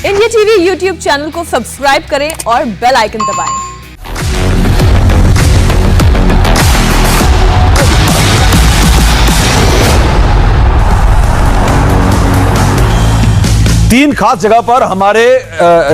India TV YouTube channel को subscribe करें और बेल आइकन दबाएं। तीन खास जगह पर हमारे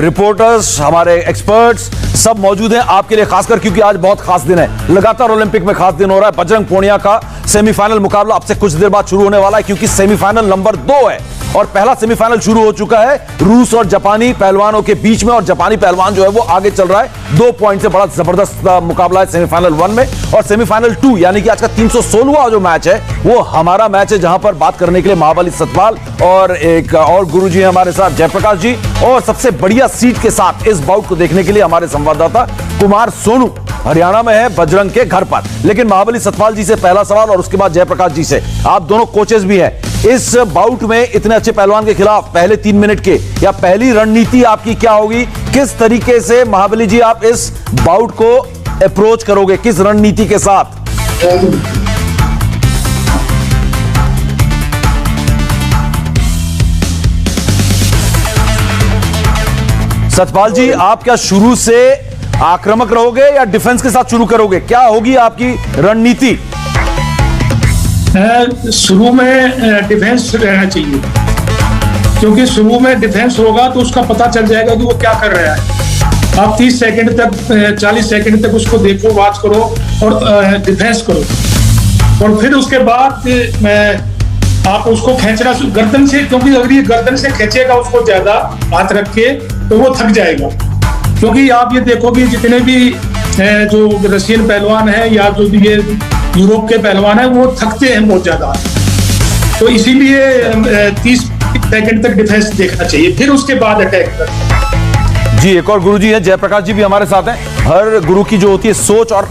रिपोर्टर्स, हमारे एक्सपर्ट्स सब मौजूद हैं आपके लिए, खासकर क्योंकि आज बहुत खास दिन है। लगातार ओलंपिक में खास दिन हो रहा है। बजरंग पूनिया का सेमीफाइनल मुकाबला अब से कुछ देर बाद शुरू होने वाला है, क्योंकि सेमीफाइनल नंबर 2 है और पहला सेमीफाइनल शुरू हो चुका है रूस और जापानी पहलवानों के बीच में। और जापानी पहलवान जो है वो आगे चल रहा है 2 पॉइंट से। बड़ा जबरदस्त मुकाबला है सेमीफाइनल 1 में। और सेमीफाइनल 2 यानी कि आज का 316वां जो मैच है वो हमारा मैच है, जहां पर बात करने के लिए महाबली सतपाल और एक और गुरुजी हैं हमारे साथ, जयप्रकाश जी। और सबसे बढ़िया सीट के साथ इस बाउट को देखने के लिए हमारे संवाददाता कुमार सोनू हरियाणा में है, बजरंग के घर पर। लेकिन महाबली सतपाल जी से पहला सवाल और उसके बाद जयप्रकाश जी से। आप दोनों कोचेस भी हैं इस बाउट में, इतने अच्छे पहलवान के खिलाफ पहले 3 मिनट के या पहली रणनीति आपकी क्या होगी? किस तरीके से महाबली जी आप इस बाउट को अप्रोच करोगे, किस रणनीति के साथ? सतपाल जी, आप क्या शुरू से आक्रामक रहोगे या डिफेंस के साथ शुरू करोगे? क्या होगी आपकी रणनीति? शुरू में डिफेंस रहना चाहिए, क्योंकि शुरू में डिफेंस होगा तो उसका पता चल जाएगा कि वो क्या कर रहा है। आप 30 सेकंड तक 40 सेकंड तक उसको देखो, वॉच करो और डिफेंस करो। और फिर उसके बाद आप उसको खींचना गर्दन से, क्योंकि अगर ये गर्दन से खींचेगा उसको ज्यादा हाथ रख के तो वो थक जाएगा। क्योंकि आप ये देखो कि जितने भी जो रशियन पहलवान है या जो ये यूरोप के पहलवान है वो थकते हैं बहुत ज्यादा। तो इसीलिए 30 सेकंड तक डिफेंस देखना चाहिए, फिर उसके बाद अटैक करना। जी, एक और गुरुजी हैं, जयप्रकाश जी भी हमारे साथ हैं। हर गुरु की जो होती है सोच और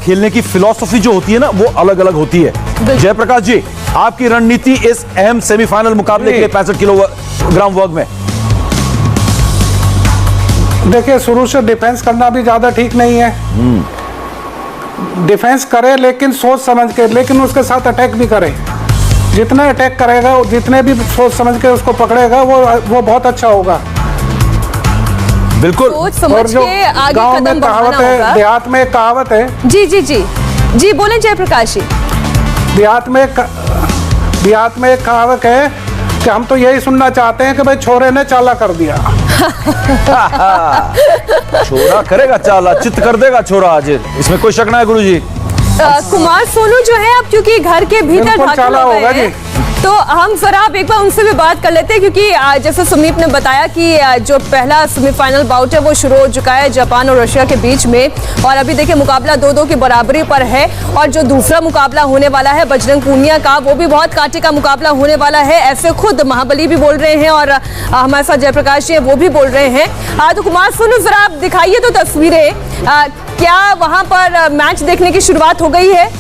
खेलने की फिलॉसफी जो होती है ना, वो अलग अलग होती है। जयप्रकाश जी, आपकी रणनीति इस अहम सेमीफाइनल मुकाबले के लिए 65 किलोग्राम वर्ग में? देखिए, शुरू से डिफेंस करना भी ज्यादा ठीक नहीं है। डिफेंस करे लेकिन सोच समझ के, लेकिन उसके साथ अटैक भी करे। जितना अटैक करेगा, जितने भी सोच समझ के उसको पकड़ेगा, वो बहुत अच्छा होगा। बिल्कुल। सोच समझ के आगे गांव कदम में कहावत बढ़ाना है, होगा। देहात में एक कहावत है। जी जी जी जी, बोले जयप्रकाश जी। देहात में एक कहावत है कि हम तो यही सुनना चाहते हैं कि भाई छोरे ने चाला कर दिया। छोरा करेगा चाला, चित कर देगा छोरा आज, इसमें कोई शक ना है गुरुजी। कुमार सोनू जो है, अब क्योंकि घर के भीतर दाखिल हो गए हैं, तो हम जरा एक बार उनसे भी बात कर लेते हैं, क्योंकि जैसे सुमीप ने बताया कि जो पहला सेमीफाइनल बाउट है वो शुरू हो चुका है जापान और रशिया के बीच में। और अभी देखिए मुकाबला 2-2 की बराबरी पर है। और जो दूसरा मुकाबला होने वाला है बजरंग पूनिया का, वो भी बहुत कांटे का मुकाबला होने वाला है। ऐसे खुद महाबली भी बोल रहे हैं और हमारे साथ जयप्रकाश जी वो भी बोल रहे हैं। तो कुमार सोनू, जरा आप दिखाइए तो तस्वीरें, क्या वहां पर मैच देखने की शुरुआत हो गई है?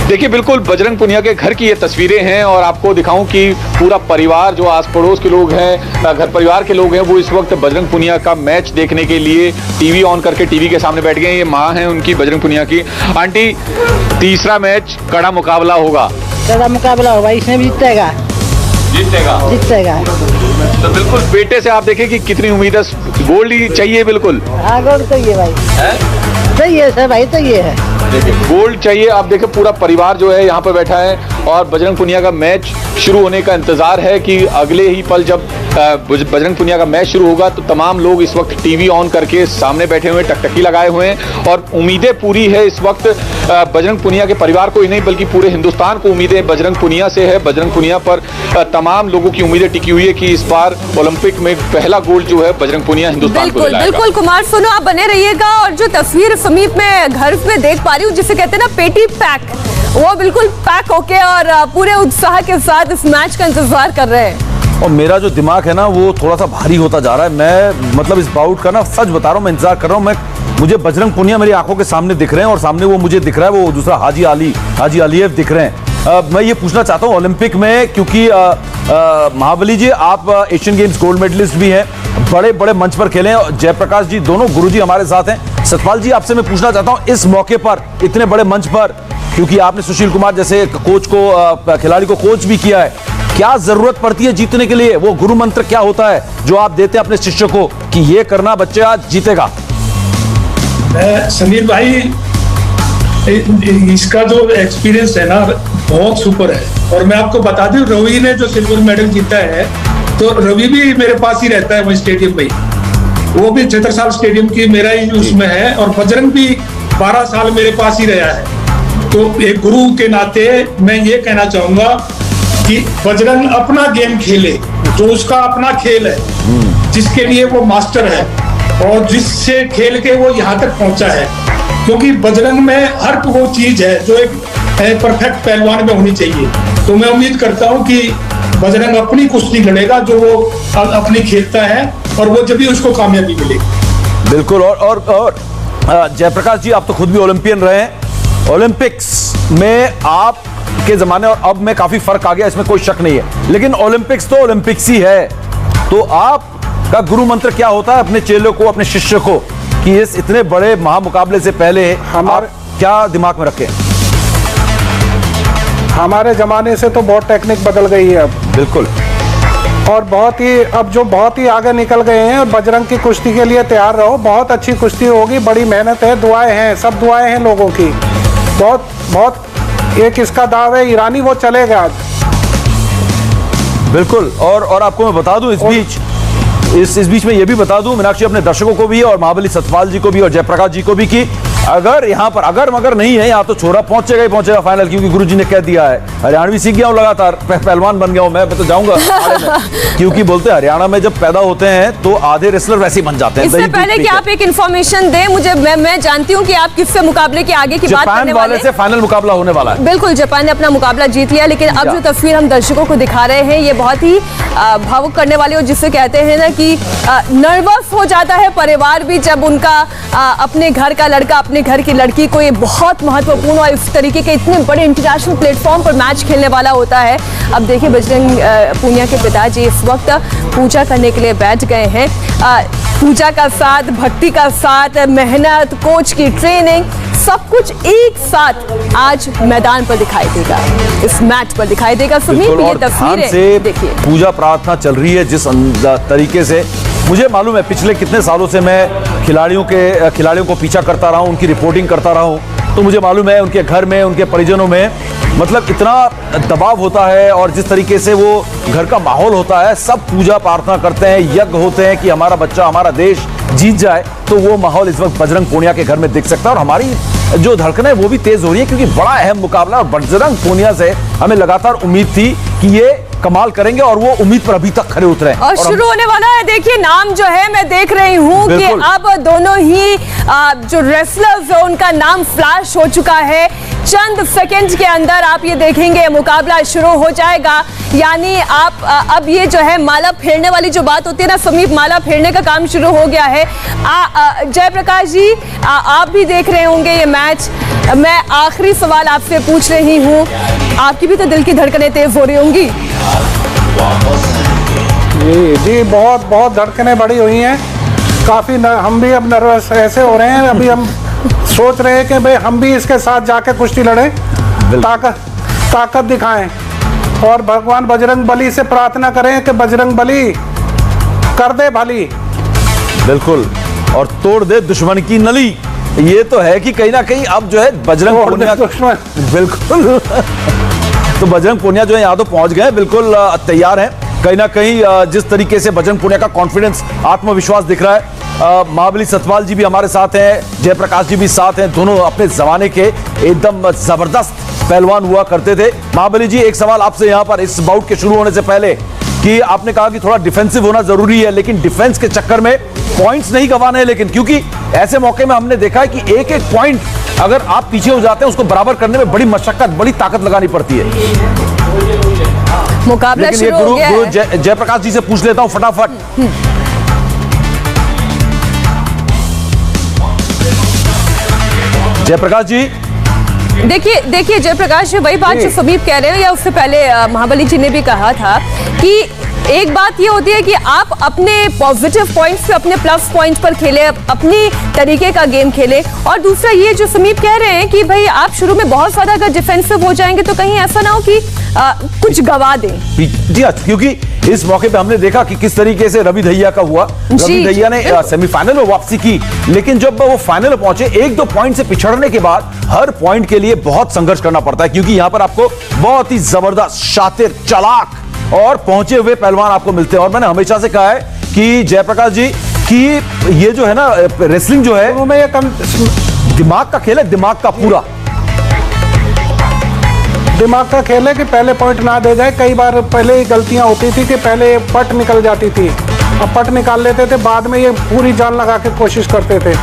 देखिए, बिल्कुल बजरंग पूनिया के घर की ये तस्वीरें हैं और आपको दिखाऊं कि पूरा परिवार, जो आस पड़ोस के लोग हैं, घर परिवार के लोग हैं, वो इस वक्त बजरंग पूनिया का मैच देखने के लिए टीवी ऑन करके टीवी के सामने बैठ गए हैं। ये माँ हैं उनकी, बजरंग पूनिया की। आंटी, तीसरा मैच कड़ा मुकाबला होगा। कड़ा मुकाबला होगा, इसमें भी जीतेगा। तो बिल्कुल बेटे से आप देखें कि कितनी उम्मीद है। गोल्ड ही चाहिए, बिल्कुल। हाँ, गोल्ड चाहिए भाई। सही है सर भाई, सही है। देखिए, गोल्ड चाहिए। आप देखें पूरा परिवार जो है यहाँ पर बैठा है और बजरंग पूनिया का मैच शुरू होने का इंतजार है कि अगले ही पल जब बजरंग पूनिया का मैच शुरू होगा तो तमाम लोग इस वक्त टीवी ऑन करके सामने बैठे हुए, टकटकी लगाए हुए हैं। और उम्मीदें पूरी है इस वक्त बजरंग पूनिया के परिवार को ही नहीं बल्कि पूरे हिंदुस्तान को उम्मीदें बजरंग पूनिया से है। बजरंग पूनिया पर तमाम लोगों की उम्मीदें टिकी हुई है कि इस बार ओलंपिक में पहला गोल्ड जो है बजरंग पूनिया हिंदुस्तान को दिलाएगा। बिल्कुल कुमार सोनू, आप बने रहिएगा। और जो तस्वीर समीप में घर पे देख पा रही हूँ, जिसे कहते हैं ना पेटी पैक, वो बिल्कुल पैक होके और पूरे उत्साह के साथ इस मैच का इंतजार कर रहे हैं। और मेरा जो दिमाग है ना वो थोड़ा सा भारी होता जा रहा है। मैं मतलब इस बाउट का ना सच बता रहा हूँ, मैं इंतजार कर रहा हूँ। मुझे बजरंग पूनिया मेरी आंखों के सामने दिख रहे हैं और सामने वो मुझे दिख रहा है, वो दूसरा हाजी अलीएव दिख रहे हैं। मैं ये पूछना चाहता हूँ ओलंपिक में, क्योंकि महाबली जी आप एशियन गेम्स गोल्ड मेडलिस्ट भी हैं, बड़े बड़े मंच पर खेले हैं। जयप्रकाश जी, दोनों गुरुजी हमारे साथ हैं। सतपाल जी, आपसे मैं पूछना चाहता हूँ इस मौके पर, इतने बड़े मंच पर, क्योंकि आपने सुशील कुमार जैसे कोच को, खिलाड़ी को कोच भी किया है, क्या जरूरत पड़ती है जीतने के लिए? वो गुरु मंत्र क्या होता है जो आप देते हैं अपने शिष्य को कि ये करना बच्चे आज जीतेगा? समीर भाई, इसका जो एक्सपीरियंस है ना बहुत सुपर है। और मैं आपको बता दूं, रवि ने जो सिल्वर मेडल जीता है, तो रवि भी मेरे पास ही रहता है वही स्टेडियम में। वो भी छत्रसाल स्टेडियम की मेरा ही उसमें है। और बजरंग भी 12 साल मेरे पास ही रहा है। तो एक गुरु के नाते मैं ये कहना चाहूंगा कि बजरंग अपना गेम खेले, जो उसका अपना खेल है, जिसके लिए वो मास्टर है और जिससे खेल के वो यहाँ तक पहुंचा है। क्योंकि बजरंग में हर वो चीज है जो एक परफेक्ट पहलवान में होनी चाहिए। तो मैं उम्मीद करता हूँ कि बजरंग अपनी कुश्ती लड़ेगा जो वो अपनी खेलता है, और वो जब भी उसको कामयाबी मिलेगी। बिल्कुल। और जयप्रकाश जी, आप तो खुद भी ओलंपियन रहे हैं। ओलंपिक्स में आप के जमाने और अब में काफी फर्क आ गया, इसमें कोई शक नहीं है, लेकिन ओलंपिक्स तो ओलंपिक्स ही है। तो आपका गुरु मंत्र क्या होता है अपने चेलों को, अपने शिष्य को, कि इस इतने बड़े महामुकाबले से पहले आप क्या दिमाग में रखें? हमारे जमाने से तो बहुत टेक्निक बदल गई है अब। बिल्कुल। और बहुत ही आगे निकल गए हैं। और बजरंग की कुश्ती के लिए तैयार रहो, बहुत अच्छी कुश्ती होगी, बड़ी मेहनत है, दुआएं हैं, सब दुआएं हैं लोगों की। बहुत एक इसका दाव है ईरानी, वो चलेगा आज। बिल्कुल। और आपको मैं बता दूं इस बीच में ये भी बता दूं मीनाक्षी, अपने दर्शकों को भी और महाबली सतपाल जी को भी और जयप्रकाश जी को भी, कि अगर यहाँ पर अगर मगर नहीं है यहाँ तो छोरा पहुंचेगा ही पहुंचेगा फाइनल, क्योंकि गुरुजी ने कह दिया है। हरियाणवी सीख गया हूँ, लगातार पहलवान बन गया हूँ मैं तो जाऊंगा क्योंकि बोलते हैं हरियाणा में जब पैदा होते हैं तो आधे रेसलर वैसे ही बन जाते हैं। इससे पहले कि आप एक इन्फॉर्मेशन दें मुझे, मैं जानती हूँ कि आप किससे मुकाबले के आगे की बात करने वाले हैं। से फाइनल मुकाबला होने वाला है। बिल्कुल, जापान ने अपना मुकाबला जीत लिया, लेकिन अब जो तस्वीर हम दर्शकों को दिखा रहे हैं ये बहुत ही भावुक करने वाली, और जिससे कहते हैं ना कि नर्वस हो जाता है परिवार भी जब उनका अपने घर का लड़का अपने घर की लड़की को ये बहुत महत्वपूर्ण और इस तरीके के इतने बड़े इंटरनेशनल प्लेटफॉर्म पर मैच खेलने वाला होता है। अब देखिए बजरंग पूनिया के पिताजी इस वक्त पूजा करने के लिए बैठ गए हैं। पूजा का साथ, भक्ति का साथ, मेहनत, कोच की ट्रेनिंग, सब कुछ एक साथ आज मैदान पर दिखाई देगा, इस मैच पर दिखाई देगा। सुनील, ये तस्वीरें देखिए, पूजा प्रार्थना चल रही है जिस तरीके से। मुझे मालूम है पिछले कितने सालों से मैं खिलाड़ियों को पीछा करता रहा हूं, उनकी रिपोर्टिंग करता रहा हूं, तो मुझे मालूम है उनके घर में, उनके परिजनों में मतलब इतना दबाव होता है, और जिस तरीके से वो घर का माहौल होता है, सब पूजा प्रार्थना करते हैं, यज्ञ होते हैं कि हमारा बच्चा, हमारा देश जीत जाए। तो वो माहौल इस वक्त बजरंग पूनिया के घर में दिख सकता है, और हमारी जो धड़कन है वो भी तेज हो रही है, क्योंकि बड़ा अहम मुकाबला, और बजरंग पूनिया से हमें लगातार उम्मीद थी कि ये कमाल करेंगे, और वो उम्मीद पर अभी तक खरे उतरे और शुरू होने वाला है। देखिए नाम जो है, मैं देख रही हूँ कि अब दोनों ही जो रेसलर्स है उनका नाम फ्लैश हो चुका है। चंद सेकंड के अंदर आप ये देखेंगे मुकाबला शुरू हो जाएगा। यानी आप अब ये जो है माला फेरने वाली जो बात होती है ना समीप, माला फेरने का काम शुरू हो गया है। जयप्रकाश जी, आप भी देख रहे होंगे ये मैच। मैं आखिरी सवाल आपसे पूछ रही हूँ, आपकी भी तो दिल की धड़कनें तेज हो रही होंगी? जी बहुत धड़कनें बढ़ी हुई हैं काफ़ी। हम भी अब नर्वस ऐसे हो रहे हैं, अभी हम सोच रहे हैं कि भाई हम भी इसके साथ जाके कुश्ती लड़ें, ताकत दिखाएं, और भगवान बजरंग बली से प्रार्थना करें कि बजरंग बली कर दे भली। बिल्कुल, और तोड़ दे दुश्मन की नली। ये तो है कि कहीं ना कहीं अब जो है बजरंग पूनिया, बिल्कुल तो बजरंग पूनिया जो है यहाँ तो पहुंच गए, बिल्कुल तैयार हैं। कहीं ना कहीं जिस तरीके से बजरंग पूनिया का कॉन्फिडेंस, आत्मविश्वास दिख रहा है। महाबली सतपाल जी भी हमारे साथ हैं, जयप्रकाश जी भी साथ हैं, दोनों अपने जमाने के एकदम जबरदस्त पहलवान हुआ करते थे। महाबली जी, एक सवाल आपसे यहाँ पर इस बाउट के शुरू होने से पहले, कि आपने कहा कि थोड़ा डिफेंसिव होना जरूरी है, लेकिन डिफेंस के चक्कर में पॉइंट्स नहीं गंवाने हैं, लेकिन क्योंकि ऐसे मौके में हमने देखा है कि एक एक पॉइंट अगर आप पीछे हो जाते हैं उसको बराबर करने में बड़ी मशक्कत, बड़ी ताकत लगानी पड़ती है। मुकाबला लेकिन ये गुरु जयप्रकाश जी से पूछ लेता हूं फटाफट। जयप्रकाश जी, देखिए जयप्रकाश जी, वही बात जो समीप कह रहे हैं, या उससे पहले महाबली जी ने भी कहा था कि एक बात ये होती है कि आप अपने पॉजिटिव पॉइंट्स पे, अपने प्लस पॉइंट पर खेले, अपनी तरीके का गेम खेले। और दूसरा ये जो समीप कह रहे हैं कि भाई आप शुरू में बहुत ज्यादा अगर डिफेंसिव हो जाएंगे तो कहीं ऐसा ना हो कि कुछ गवा दें। जी हाँ, क्योंकि इस मौके पे हमने देखा कि किस तरीके से रवि दहिया का हुआ। रवि दहिया ने सेमीफाइनल में वापसी की, लेकिन जब वो फाइनल में पहुंचे 1-2 पॉइंट से पिछड़ने के बाद हर पॉइंट के लिए बहुत संघर्ष करना पड़ता है, क्योंकि यहां पर आपको बहुत ही जबरदस्त, शातिर, चालाक और पहुंचे हुए पहलवान आपको मिलते हैं। और मैंने हमेशा से कहा है कि जयप्रकाश जी कि ये जो है ना रेसलिंग जो है में ये दिमाग का खेल है, दिमाग का पूरा दिमाग का खेल है कि पहले पॉइंट ना दे जाए। कई बार पहले ही गलतियां होती थी कि पहले पट निकल जाती थी, अब पट निकाल लेते थे, बाद में ये पूरी जान लगा के कोशिश करते थे।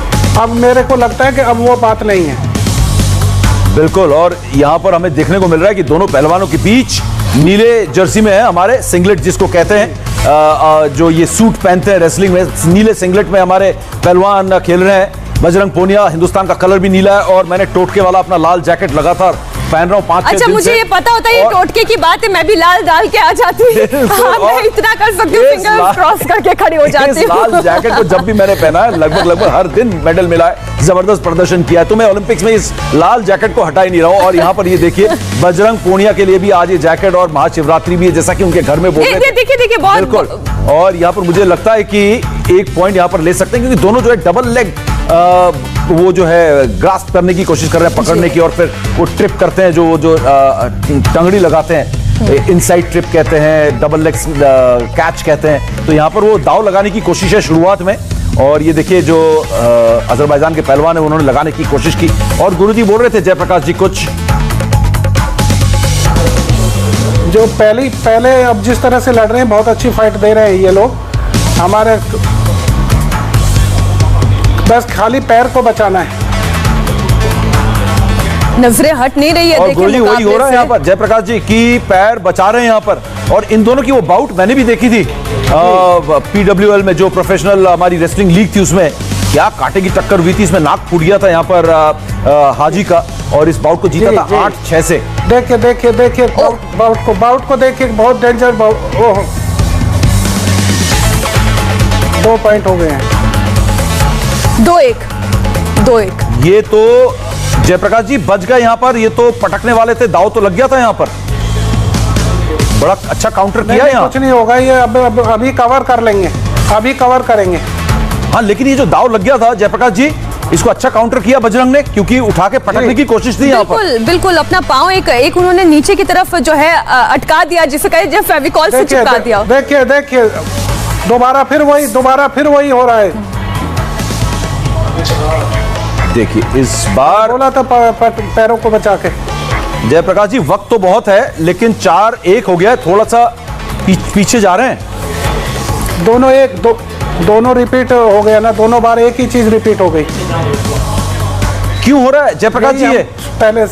अब मेरे को लगता है कि अब वो बात नहीं है। बिल्कुल, और यहां पर हमें देखने को मिल रहा है कि दोनों पहलवानों के बीच नीले जर्सी में है हमारे सिंगलेट जिसको कहते हैं, जो ये सूट पहनते हैं रेसलिंग में, नीले सिंगलेट में हमारे पहलवान खेल रहे हैं। बजरंग पूनिया, हिंदुस्तान का कलर भी नीला है और मैंने टोटके वाला अपना लाल जैकेट लगातार पहन रहा हूं 5-6 दिन से। अच्छा, मुझे ये पता होता है ये टोटके की बात है, मैं भी लाल डाल के आ जाती हूँ। हाँ, मैं इतना कर सकती हूँ, फिंगर्स क्रॉस करके खड़ी हो जाती हूँ। लाल जैकेट को जब भी मैंने पहना है लगभग हर दिन मेडल मिला है, जबरदस्त प्रदर्शन किया है, तो मैं ओलंपिक्स में इस लाल जैकेट को हटा ही नहीं रहा हूं। और यहाँ पर ये देखिए बजरंग पूनिया के लिए भी आज ये जैकेट और महाशिवरात्रि भी है, जैसा कि उनके घर में बोल रहे थे। देखिए बहुत बिल्कुल। और यहाँ पर मुझे लगता है कि एक पॉइंट यहाँ पर ले सकते हैं, क्योंकि दोनों जो है डबल लेग वो जो है ग्रास्प करने की कोशिश कर रहे हैं, पकड़ने की, और फिर वो ट्रिप करते हैं, जो टंगड़ी लगाते हैं, इनसाइड ट्रिप कहते हैं, डबल लेग कैच कहते हैं। तो यहाँ पर वो दाव लगाने की कोशिश है शुरुआत में, और ये देखिए जो अजरबैजान के पहलवान है उन्होंने लगाने की कोशिश की। और गुरुजी बोल रहे थे जयप्रकाश जी कुछ जो पहले अब जिस तरह से लड़ रहे हैं, बहुत अच्छी फाइट दे रहे हैं ये लोग हमारे, बस खाली पैर को बचाना है। नजरें हट नहीं रही है। और गुरुजी वही हो रहा है यहाँ पर जयप्रकाश जी की पैर बचा रहे हैं यहाँ पर। और इन दोनों की वो बाउट मैंने भी देखी थी PWL में, जो प्रोफेशनल हमारी रेसलिंग लीग थी, उसमें क्या कांटे की टक्कर हुई थी, इसमें नाक फूट गया था यहाँ पर हाजी का, और इस बाउट को जीता था 8-6 से। देखिए बाउट को देखिए, बहुत डेंजर बाउट। ओह, 2 पॉइंट हो गए हैं। 2-1 ये तो जयप्रकाश जी बच गए यहाँ पर, ये तो पटकने वाले थे, दाव तो लग गया था यहाँ पर। बड़ा अच्छा काउंटर किया यहाँ। कुछ नहीं होगा, ये अभी कवर कर लेंगे, अभी कवर करेंगे। हाँ, लेकिन ये जो दाव लग गया था जयप्रकाश जी, इसको अच्छा काउंटर किया बजरंग ने, क्योंकि उठा के पटकने की कोशिश थी यहाँ पर। बिल्कुल अपना पांव एक उन्होंने नीचे की तरफ जो है अटका दिया, जिसे कहे जब फेविकॉल से चिपका दिया। देखिए दोबारा फिर वही हो रहा है। देखिए इस बार बोला था पैरों को बचा के। जयप्रकाश जी वक्त तो बहुत है, लेकिन 4-1 हो गया है, थोड़ा सा पीछे जा रहे हैं। दोनों रिपीट हो गया ना, दोनों बार एक ही चीज रिपीट हो गई। क्यों हो रहा है जयप्रकाश जी? ये पहले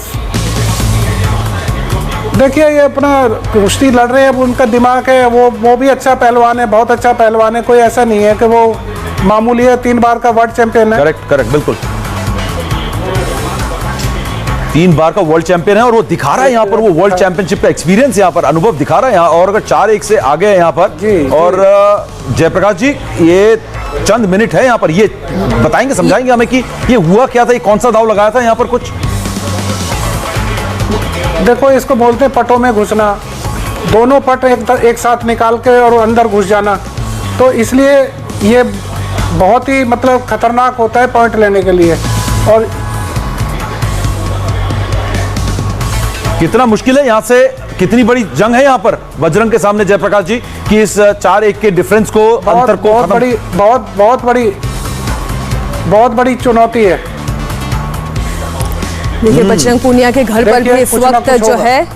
देखिए, ये अपना कुश्ती लड़ रहे हैं, उनका दिमाग है, वो भी अच्छा पहलवान है, बहुत अच्छा पहलवान है, कोई ऐसा नहीं है कि वो मामूली है। 3 बार का वर्ल्ड चैंपियन है। करेक्ट बिल्कुल, 3 बार का वर्ल्ड चैंपियन है, और वो दिखा रहा है यहाँ पर वो वर्ल्ड चैंपियनशिप का एक्सपीरियंस, यहाँ पर अनुभव दिखा रहा है यहाँ। और अगर 4-1 से आगे है यहाँ पर जी। और जयप्रकाश जी ये चंद मिनट है यहाँ पर, ये बताएंगे, समझाएंगे हमें कि ये हुआ क्या था, ये कौन सा दाव लगाया था यहाँ पर कुछ? देखो, इसको बोलते हैं पटों में घुसना, दोनों पट एक साथ निकाल के और अंदर घुस जाना। तो इसलिए ये बहुत ही मतलब खतरनाक होता है पॉइंट लेने के लिए। और कितना मुश्किल है यहाँ से, कितनी बड़ी जंग है यहाँ पर बजरंग के सामने जयप्रकाश जी, कि इस 4-1 के डिफरेंस को, अंतर को बहुत बड़ी चुनौती है। देखिए बजरंग पूनिया के घर पर भी इस वक्त जो है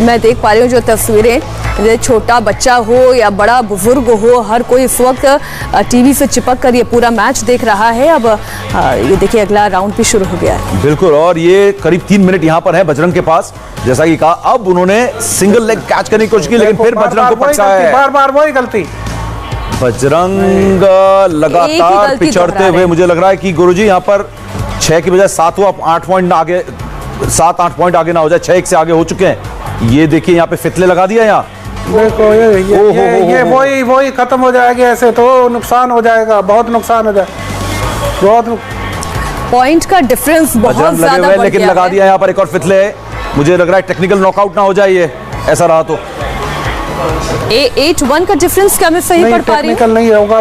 मैं देख पा रही हूँ जो तस्वीरें, छोटा बच्चा हो या बड़ा बुजुर्ग हो, हर कोई इस वक्त टीवी से चिपक कर ये पूरा मैच देख रहा है। अब ये देखिए अगला राउंड भी शुरू हो गया है। बिल्कुल, और ये करीब 3 मिनट यहाँ पर है बजरंग के पास, जैसा कि कहा। अब उन्होंने सिंगल लेग कैच करने की कोशिश की, लेकिन फिर बजरंग को पटका है। बार वही गलती। बजरंग लगातार पिछड़ते हुए, मुझे लग रहा है कि गुरुजी यहाँ पर 6 की बजाय 7-8 पॉइंट आगे, 7-8 पॉइंट आगे ना हो जाए, 6-1 से आगे हो चुके हैं। ये देखिए यहाँ पे फितले लगा दिया यहाँ देखो ये वही खत्म हो जाएगी, ऐसे तो नुकसान हो जाएगा, बहुत नुकसान हो जाएगा, बहुत पॉइंट का डिफरेंस बहुत बजरंग लगे ज्यादा हुए बढ़ लेकिन गया लगा है। दिया यहाँ पर एक और फितले। मुझे लग रहा है टेक्निकल नॉकआउट ना हो जाए ये, ऐसा रहा तो 8-1 का डिफरेंस क्या मैं सही नहीं, पढ़ पा रही हूँ? टेक्निकल नहीं होगा,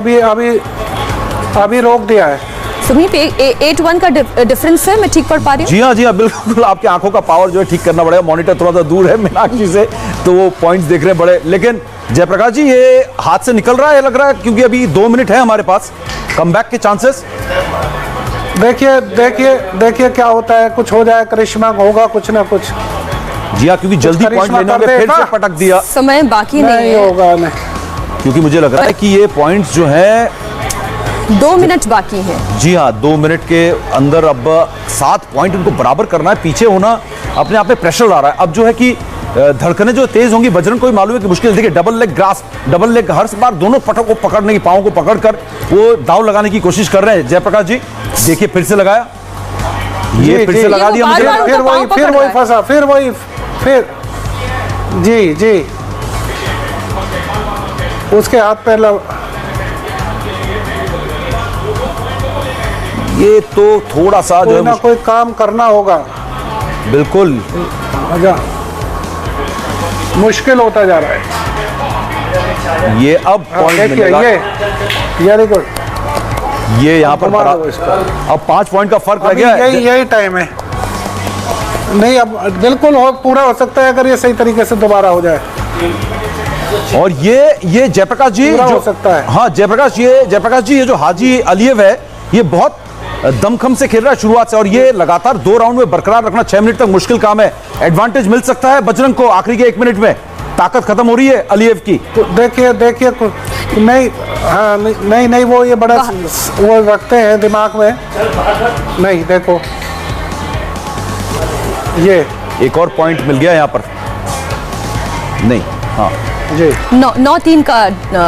अभी रोक दिया है। सुमीप 8-1 का डिफरेंस है, मैं ठीक पढ़ पा रही हूँ? जी हाँ बिल्कुल। आपकी आंखों का पावर जो है ठीक करना पड़ेगा, मॉनिटर थोड़ा सा दूर है मीनाक्षी से, तो वो पॉइंट्स देख रहे हैं बड़े। लेकिन जयप्रकाश जी ये हाथ से निकल रहा है लग रहा है, क्योंकि अभी 2 मिनट है हमारे पास, कमबैक के चांसेस। देखिए क्या होता है, कुछ हो जाए, करिश्मा होगा कुछ ना कुछ। जी हाँ, क्योंकि जल्दी पॉइंट करिश्मा लेने कर में फिर से देगा। पटक दिया, समय बाकी नहीं है, होगा नहीं। क्योंकि मुझे लग रहा है कि ये पॉइंट्स जो है 2 मिनट बाकी है। जी हाँ 2 मिनट के अंदर अब 7 पॉइंट उनको बराबर करना है। पीछे होना अपने आप में प्रेशर ला रहा है। अब जो है कि धड़कनें जो तेज होंगी, बजरंग को भी मालूम है कि मुश्किल। देखिए double leg grasp, double leg हर बार दोनों पटों को पकड़ने की, पाँव को पकड़कर वो दाव लगाने की कोशिश कर रहे हैं जयप्रकाश जी। देखिए फिर से लगाया, ये फिर से लगा दिया मुझे। फिर वही फंसा, फिर जी उसके हाथ पे ये तो थोड़ा सा जो है कोई काम करना होगा, बिल्कुल मुश्किल होता जा रहा है। ये अब पॉइंट मिलेगा, वेरी गुड। ये यहाँ पर अब 5 पॉइंट का फर्क रह गया है। यही टाइम है, नहीं अब बिल्कुल पूरा हो सकता है अगर ये सही तरीके से दोबारा हो जाए। और ये जयप्रकाश जी पूरा जो हो सकता है। हाँ जयप्रकाश जी ये जो हाजी अलियव है, ये बहुत दमखम से खेल रहा है शुरुआत से, और ये लगातार 2 राउंड में बरकरार रखना 6 मिनट तक मुश्किल काम है। एडवांटेज मिल सकता है बजरंग को आखिरी के 1 मिनट में। ताकत खत्म हो रही है अलियव की। तो देखिए नहीं, हाँ नहीं वो ये बड़ा वो रखते हैं दिमाग में। नहीं देखो ये एक और पॉइंट मिल गया यहाँ पर, नहीं हाँ जी 9-3 का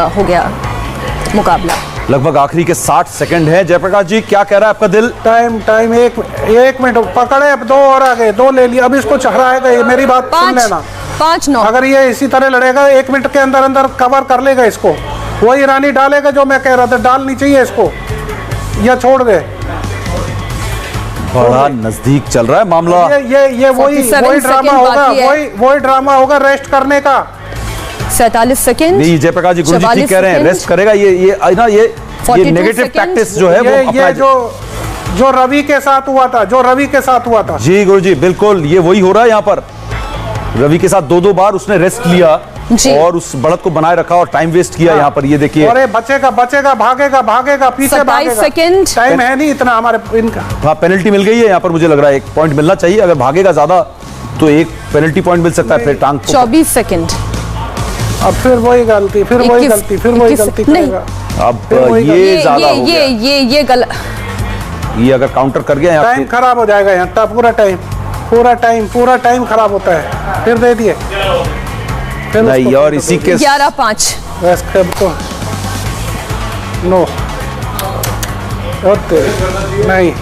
हो गया मुकाबला। लगभग आखिरी के 60 सेकंड है। जयप्रकाश जी क्या कह रहा है आपका दिल? टाइम एक मिनट पकड़े, अब 2 और आ गए, 2 ले लिया, अब इसको चढ़ाएगा। ये मेरी बात सुन लेना, 5-9 अगर ये इसी तरह लड़ेगा 1 मिनट के अंदर कवर कर लेगा इसको, वही रानी डालेगा जो मैं कह रहा था, डालनी चाहिए इसको या छोड़ दे। बड़ा नजदीक चल रहा है मामला। ये वही ड्रामा होगा, वही ड्रामा होगा रेस्ट करने का। 47 सेकंड। नहीं जयप्रकाश जी गुरुजी ठीक कह रहे हैं, रेस्ट करेगा। ये नेगेटिव प्रैक्टिस जो है वो ये जो रवि के साथ हुआ था, जी गुरुजी बिल्कुल ये वही हो रहा है यहाँ पर। रवि के साथ 2 बार उसने रेस्ट लिया और उस बढ़त को बनाए रखा और टाइम वेस्ट किया। यहाँ पर ये देखिए, अरे बचेगा भागेगा पीछे भागेगा। सेकंड टाइम है नहीं इतना हमारे इनका। हाँ पेनल्टी मिल गई है यहाँ पर, मुझे लग रहा है 1 पॉइंट मिलना चाहिए। अगर भागेगा ज्यादा तो 1 पेनल्टी पॉइंट मिल सकता है। फिर टांग 24 सेकंड। अब फिर वही गलती करेगा। अब ये ज्यादा हो गया। ये गलत, ये अगर काउंटर कर गया टाइम खराब हो जाएगा यहाँ। पूरा टाइम खराब होता है। फिर दे दिए नहीं, और इसी के 11-5 नो नहीं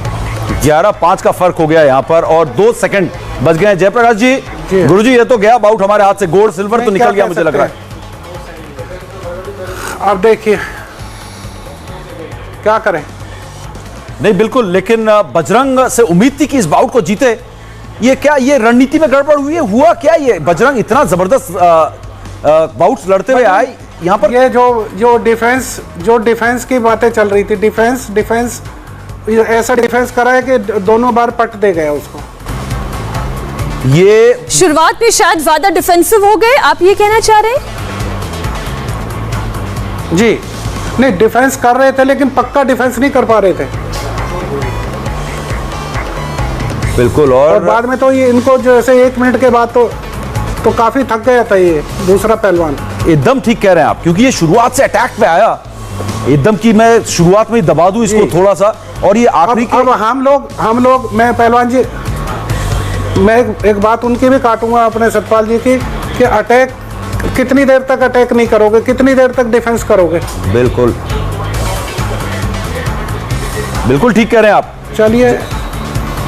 11-5 का फर्क हो गया यहाँ पर और 2 सेकंड बच गए। जयप्रकाश जी गुरुजी ये तो गया बाउट हमारे हाथ से, गोल्ड सिल्वर तो निकल गया मुझे लग रहा है। अब देखिए क्या करें। नहीं बिल्कुल, लेकिन बजरंग से उम्मीद थी कि इस बाउट को जीते। ये क्या, ये रणनीति में गड़बड़ हुई है? हुआ क्या? ये बजरंग इतना जबरदस्त बाउट्स लड़ते हुए आए यहाँ पर। ये जो डिफेंस की बातें चल रही थी, डिफेंस ऐसा डिफेंस करा है कि दोनों बार पट दे गया उसको। ये शुरुआत में शायद ज्यादा डिफेंसिव हो गए, आप ये कहना चाह रहे हैं? जी नहीं, डिफेंस कर रहे थे लेकिन पक्का डिफेंस नहीं कर पा रहे थे। बिल्कुल। और बाद में तो ये इनको जैसे 1 मिनट के बाद तो काफी थक गया था ये दूसरा पहलवान। एकदम ठीक कह रहे हैं आप, क्योंकि ये शुरुआत से अटैक पे आया एकदम कि मैं शुरुआत में ही दबा दूं इसको थोड़ा सा, और ये आखिरी अब हम लोग मैं पहलवान जी, मैं एक बात उनकी भी काटूंगा अपने सतपाल जी की कि अटैक कितनी देर तक अटैक नहीं करोगे, कितनी देर तक डिफेंस करोगे। बिल्कुल ठीक कह रहे हैं आप। चलिए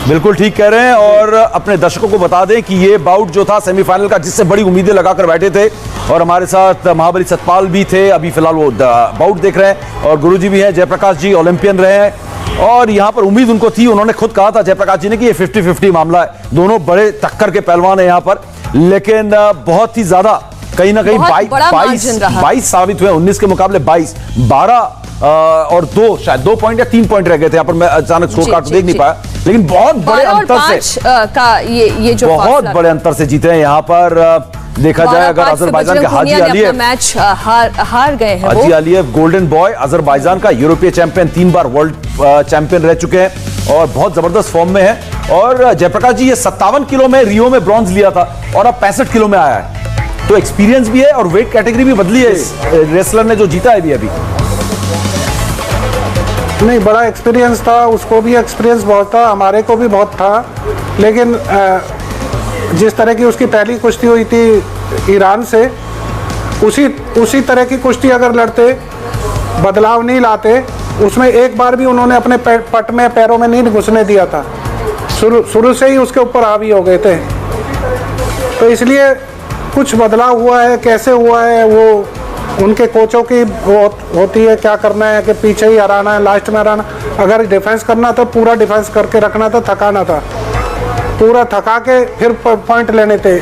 बिल्कुल ठीक कह रहे हैं। और अपने दर्शकों को बता दें कि ये बाउट जो था सेमीफाइनल का, जिससे बड़ी उम्मीदें लगाकर बैठे थे, और हमारे साथ महाबली सतपाल भी थे, अभी फिलहाल वो बाउट देख रहे हैं, और गुरुजी भी हैं, जयप्रकाश जी ओलंपियन रहे हैं, और यहां पर उम्मीद उनको थी, उन्होंने खुद कहा था जयप्रकाश जी ने कि ये 50-50 मामला है, दोनों बड़े टक्कर के पहलवान है यहां पर, लेकिन बहुत ही ज्यादा कहीं ना कहीं 22 साबित हुए, 19 के मुकाबले 22, 12 और 2 शायद 2 पॉइंट या 3 पॉइंट रह गए थे। यहाँ पर मैं अचानक स्कोर कार्ड देख नहीं पाया, लेकिन बहुत बड़े अंतर से का ये जो बहुत बड़े अंतर से जीते हैं। यहाँ पर देखा जाए अगर अजरबैजान के हाजी अलीएव मैच हार गए हैं, हाजी अलीएव गोल्डन बॉय, अजरबैजान का यूरोपीय चैंपियन, 3 बार वर्ल्ड चैंपियन रह चुके हैं और बहुत जबरदस्त फॉर्म में है। और जयप्रकाश जी ये 57 किलो में रियो में ब्रॉन्ज लिया था और अब 65 किलो में आया है, तो एक्सपीरियंस भी है और वेट कैटेगरी भी बदली है इस रेसलर ने जो जीता है अभी। नहीं, बड़ा एक्सपीरियंस था, उसको भी एक्सपीरियंस बहुत था, हमारे को भी बहुत था, लेकिन जिस तरह की उसकी पहली कुश्ती हुई थी ईरान से, उसी तरह की कुश्ती अगर लड़ते, बदलाव नहीं लाते, उसमें एक बार भी उन्होंने अपने पट में पैरों में नहीं घुसने दिया था, शुरू से ही उसके ऊपर हावी हो गए थे। तो इसलिए कुछ बदलाव हुआ है, कैसे हुआ है वो उनके कोचों की होती है, क्या करना है कि पीछे ही हराना है, लास्ट में हराना। अगर डिफेंस करना था, पूरा डिफेंस करके रखना था, थकाना था, पूरा थका के फिर पॉइंट लेने थे,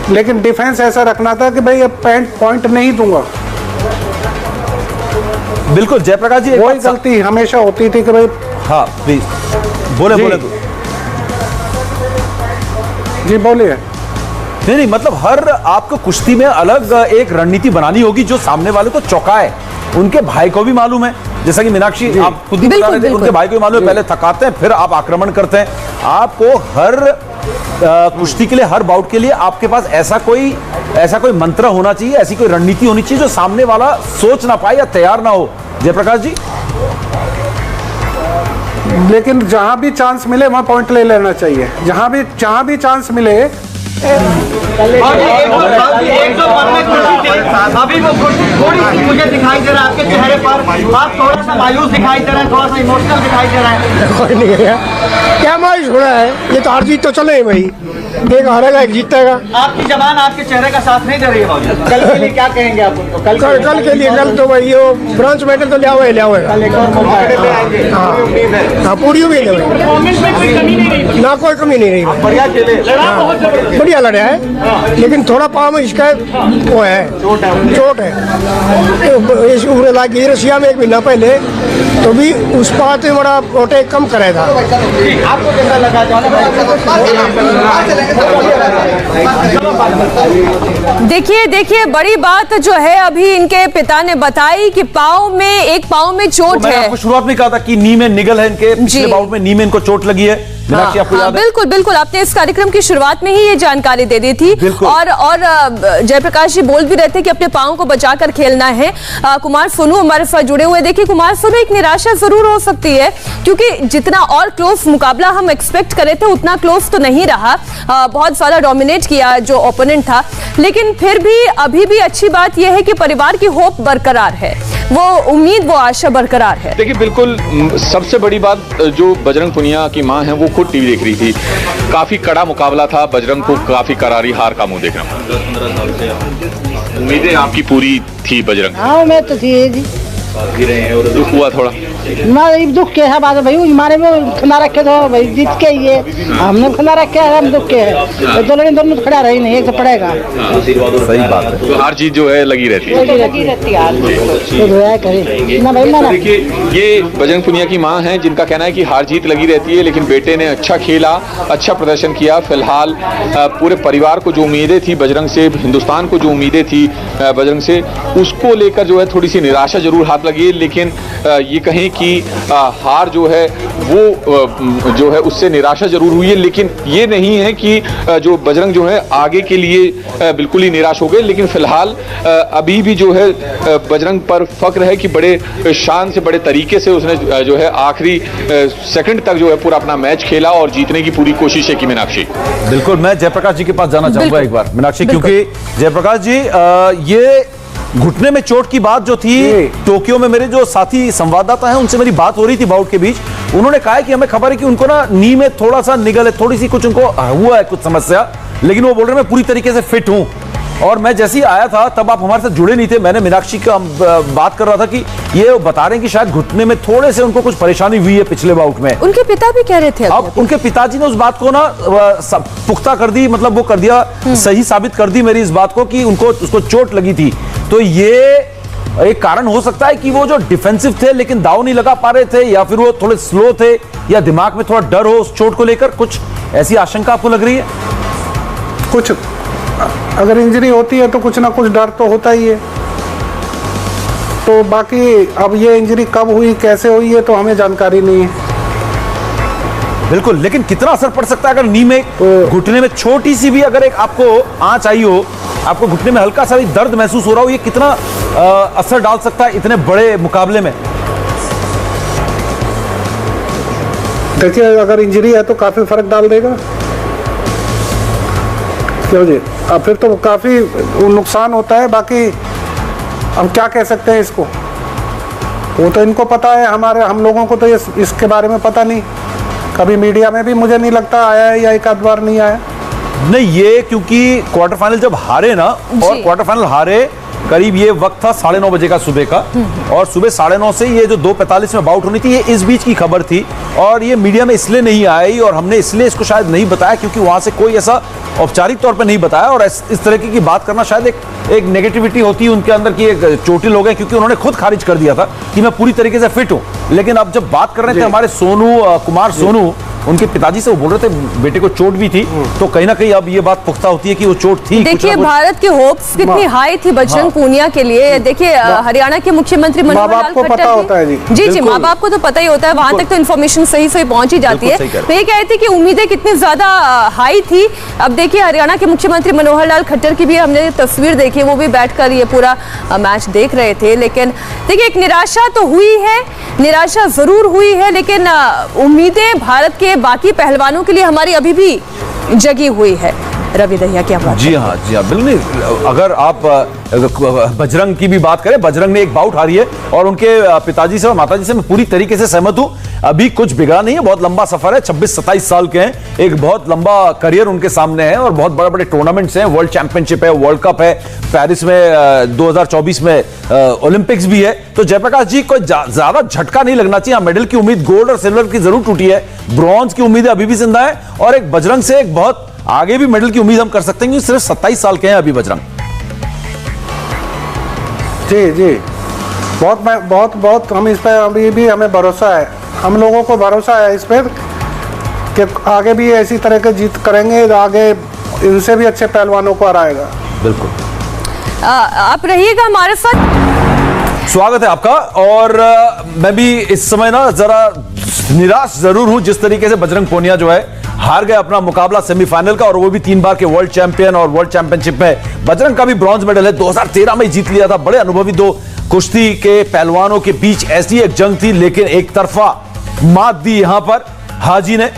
लेकिन डिफेंस ऐसा रखना था कि भाई अब पॉइंट नहीं दूंगा। बिल्कुल जयप्रकाश जी, वही गलती हमेशा होती थी कि भाई। हाँ प्लीज बोले जी बोलिए। नहीं, मतलब हर आपको कुश्ती में अलग एक रणनीति बनानी होगी जो सामने वाले को चौंकाए। उनके भाई को भी मालूम है, जैसा कि मीनाक्षी आप खुद ही बता रहे थे, उनके भाई को भी मालूम है, पहले थकाते हैं फिर आप आक्रमण करते हैं। आपको हर कुश्ती के लिए, हर बाउट के लिए आपके पास ऐसा कोई मंत्र होना चाहिए, ऐसी कोई रणनीति होनी चाहिए जो सामने वाला सोच ना पाए या तैयार ना हो। जयप्रकाश जी, लेकिन जहां भी चांस मिले वहां पॉइंट ले लेना चाहिए, जहां भी चांस मिले। अभी वो थोड़ी सी मुझे दिखाई दे रहा है आपके चेहरे पर, आप थोड़ा सा मायूस दिखाई दे रहे हैं, थोड़ा सा इमोशनल दिखाई दे रहा है। कोई नहीं है, क्या मायूस होना है, ये तो हार जीत तो चले भाई, एक हारेगा एक जीतेगा। आपकी जबान आपके चेहरे का साथ नहीं दे रही है भाई। कल के लिए क्या कहेंगे आप उनको? कल के लिए कल तो भाई वो ब्रांच मेडल तो लिया हुआ हाँ, पूरी उम्मीद है ना, कोई कमी नहीं रही, बढ़िया लड़े है, लेकिन थोड़ा पाँव में इसका वो है, चोट है। उम्र लगी रशिया में 1 महीना पहले, तो भी उस बात में बड़ा अटैक कम करे था। आपको कैसा लगा? देखिए बड़ी बात जो है अभी इनके पिता ने बताई कि एक पाँव में चोट मैंने है। आपको शुरुआत में कहा था कि नी में निगल है, इनके पिछले बाउट में नी में इनको चोट लगी है। मीनाक्षी आपको याद है? बिल्कुल आपने इस कार्यक्रम की शुरुआत में ही ये जानकारी दे दी थी, और जयप्रकाश जी बोल भी रहे थे कि अपने पाँव को बचाकर खेलना है। कुमार सोनू हमारे साथ जुड़े हुए। देखिए कुमार सोनू, एक निराशा जरूर हो सकती है क्योंकि जितना और क्लोज मुकाबला हम एक्सपेक्ट करे थे उतना क्लोज तो नहीं रहा, बहुत ज्यादा डोमिनेट किया जो ओपोनेंट था, लेकिन फिर भी अभी भी अच्छी बात यह है कि परिवार की होप बरकरार है, वो उम्मीद, वो आशा बरकरार है। देखिए बिल्कुल सबसे बड़ी बात जो बजरंग पुनिया की मां है वो खुद टीवी देख रही थी, काफी कड़ा मुकाबला था, बजरंग को काफी करारी हार का मुंह देखना पड़ा। उम्मीदें आपकी पूरी थी बजरंग? हाँ मैं तो थी जी, गिरे हैं और दुख हुआ थोड़ा ना, दुख के है बात भाई, हमारे में खिला रखे तो भाई जीत के ही है, हमने खिला रखे है, हम दुख के है, दोनों खड़ा रही नहीं, एक तो पड़ेगा। सही बात है, तो हार जीत जो है लगी रहती है। देखिए ये बजरंग पुनिया की मां हैं जिनका कहना है कि हार जीत लगी रहती है, लेकिन बेटे ने अच्छा खेला, अच्छा प्रदर्शन किया। फिलहाल पूरे परिवार को जो उम्मीदें थी बजरंग से, हिंदुस्तान को जो उम्मीदें थी बजरंग से, उसको लेकर जो है थोड़ी सी निराशा जरूर हाथ लगी है, लेकिन ये कहें कि हार जो है वो जो है उससे निराशा जरूर हुई है, लेकिन ये नहीं है कि जो बजरंग जो है आगे के लिए बिल्कुल ही निराश हो गए। लेकिन फिलहाल अभी भी जो है बजरंग पर फक्र है कि बड़े शान से, बड़े तरीके से उसने जो है आखिरी सेकंड तक जो है पूरा अपना मैच खेला और जीतने की पूरी कोशिश है की। मीनाक्षी, बिल्कुल मैं जयप्रकाश जी के पास जाना चाहूंगा एक बार मीनाक्षी, क्योंकि जयप्रकाश जी ये घुटने में चोट की बात जो थी, टोक्यो में मेरे जो साथी संवाददाता हैं उनसे मेरी बात हो रही थी बाउट के बीच, उन्होंने कहा है कि हमें खबर है कि उनको ना नी में थोड़ा सा निगल है, थोड़ी सी कुछ उनको हुआ है कुछ समस्या, लेकिन वो बोल रहे हैं मैं पूरी तरीके से फिट हूं। और मैं जैसे ही आया था तब आप हमारे साथ जुड़े नहीं थे, मैंने मीनाक्षी का बात कर रहा था कि ये बता रहे हैं कि शायद घुटने में थोड़े से उनको कुछ परेशानी हुई है पिछले बाउट में। उनके पिता भी कह रहे थे। अब उनके पिताजी ने उस बात को ना पुख्ता कर दी, मतलब वो कर दिया, सही साबित कर दी मेरी इस बात को कि उसको चोट लगी थी। तो ये एक कारण हो सकता है कि वो जो डिफेंसिव थे लेकिन दाव नहीं लगा पा रहे थे, या फिर वो थोड़े स्लो थे, या दिमाग में थोड़ा डर हो उस चोट को लेकर, कुछ ऐसी आशंका आपको लग रही है? कुछ अगर इंजरी होती है तो कुछ ना कुछ डर तो होता ही है। तो बाकी अब ये इंजरी कब हुई, कैसे हुई है, तो हमें जानकारी नहीं है। बिल्कुल, लेकिन कितना असर पड़ सकता है अगर नी में घुटने में छोटी सी भी अगर एक आपको आंच आई हो, आपको घुटने में हल्का सा भी दर्द महसूस हो रहा हो, ये कितना असर डाल सकता है इतने बड़े मुकाबले में? देखिए, अगर इंजरी है तो काफी फर्क डाल देगा। क्यों जी? अब फिर तो काफी नुकसान होता है। बाकी हम क्या कह सकते हैं इसको, वो तो इनको पता है, हम लोगों को तो इसके बारे में पता नहीं। कभी मीडिया में भी मुझे नहीं लगता आया है, या एक आध बार नहीं आया। नहीं, ये क्योंकि क्वार्टर फाइनल जब हारे ना, और क्वार्टर फाइनल हारे करीब ये वक्त था 9:30 बजे का सुबह का, और सुबह 9:30 से ये जो 2:45 में बाउट होनी थी, ये इस बीच की खबर थी। और ये मीडिया में इसलिए नहीं आई और हमने इसलिए इसको शायद नहीं बताया क्योंकि वहां से कोई ऐसा औपचारिक तौर पे नहीं बताया, और इस तरह की बात करना शायद एक नेगेटिविटी होती है उनके अंदर की, एक चोटिल हो गए, क्योंकि उन्होंने खुद खारिज कर दिया था कि मैं पूरी तरीके से फिट हूं। लेकिन अब जब बात कर रहे थे हमारे कुमार सोनू, उनके पिताजी से वो बोल रहे थे बेटे को चोट भी थी, तो कहीं ना कहीं अब ये बात पुख्ता होती है कि वो चोट थी। देखिए भारत की होप्स कितनी हाई थी बजरंग पूनिया के लिए। देखिए हरियाणा के मुख्यमंत्री मनोहर लाल खट्टर पता होता है जी माँ बाप को तो पता ही होता है, वहां तक तो इन्फॉर्मेशन सही पहुंच ही जाती है। तो ये कह रहे थे कि उम्मीदें कितनी ज्यादा हाई थी। अब देखिए हरियाणा के मुख्यमंत्री मनोहर लाल खट्टर की भी हमने तस्वीर देखी, वो भी बैठकर ये पूरा मैच देख रहे थे। लेकिन देखिए एक निराशा तो हुई है, निराशा जरूर हुई है, लेकिन उम्मीदें भारत के बाकी पहलवानों के लिए हमारी अभी भी जगी हुई है। रवि दहिया क्या बात? जी हाँ बिल्कुल। अगर आप बजरंग की भी बात करें, बजरंग ने एक बाउट हारी है और उनके पिताजी से और माताजी से मैं पूरी तरीके से सहमत हूं। अभी कुछ बिगड़ा नहीं है, बहुत लंबा सफर है, 26-27 साल के हैं, एक बहुत लंबा करियर उनके सामने है और बहुत बड़े बड़े टूर्नामेंट्स हैं, वर्ल्ड चैंपियनशिप है, वर्ल्ड कप है, पेरिस में 2024 में ओलंपिक्स भी है। तो जयप्रकाश जी कोई ज्यादा झटका नहीं लगना चाहिए। मेडल की उम्मीद गोल्ड और सिल्वर की जरूर टूटी है, ब्रॉन्ज की उम्मीदें अभी भी जिंदा है, और एक बजरंग से एक बहुत आगे भी मेडल की उम्मीद हम कर सकते हैं क्योंकि सिर्फ 27 साल के हैं अभी बजरंग। जी बहुत हम इस पे अभी भी हमें भरोसा है, हम लोगों को भरोसा है इस पे कि आगे भी ऐसी तरह के जीत करेंगे, आगे इनसे भी अच्छे पहलवानों को हराएगा। बिल्कुल। आप रहिएगा हमारे साथ, स्वागत है आपका। और मैं भी इस समय ना जरा निराश जरूर हूं जिस तरीके से बजरंग पूनिया जो है हार गए अपना मुकाबला सेमीफाइनल का, और वो भी 3 बार के वर्ल्ड चैंपियन। और वर्ल्ड चैंपियनशिप में बजरंग का भी ब्रॉन्ज मेडल है, 2013 में जीत लिया था। बड़े अनुभवी दो कुश्ती के पहलवानों के बीच ऐसी एक जंग थी, लेकिन एक तरफा मात दी यहां पर हाजी ने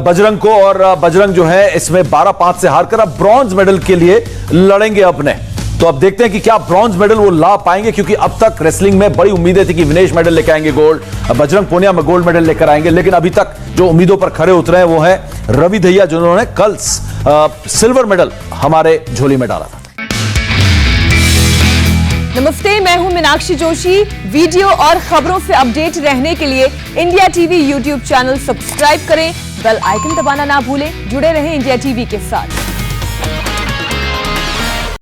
बजरंग को, और बजरंग जो है इसमें 12-5 से हारकर अब ब्रॉन्ज मेडल के लिए लड़ेंगे अपने। तो अब देखते हैं कि क्या ब्रॉन्ज मेडल वो ला पाएंगे, क्योंकि अब तक रेसलिंग में बड़ी उम्मीदें थी कि विनेश मेडल लेकर आएंगे गोल्ड, बजरंग पूनिया में गोल्ड मेडल लेकर आएंगे, लेकिन अभी तक जो उम्मीदों पर खरे उतरे हैं वो है रवि दहिया, जिन्होंने कल सिल्वर मेडल हमारे झोली में डाला था। नमस्ते, मैं हूं मीनाक्षी जोशी। वीडियो और खबरों से अपडेट रहने के लिए India TV YouTube channel subscribe करें, बेल आइकन दबाना ना भूलें। जुड़े रहें इंडिया टीवी के साथ।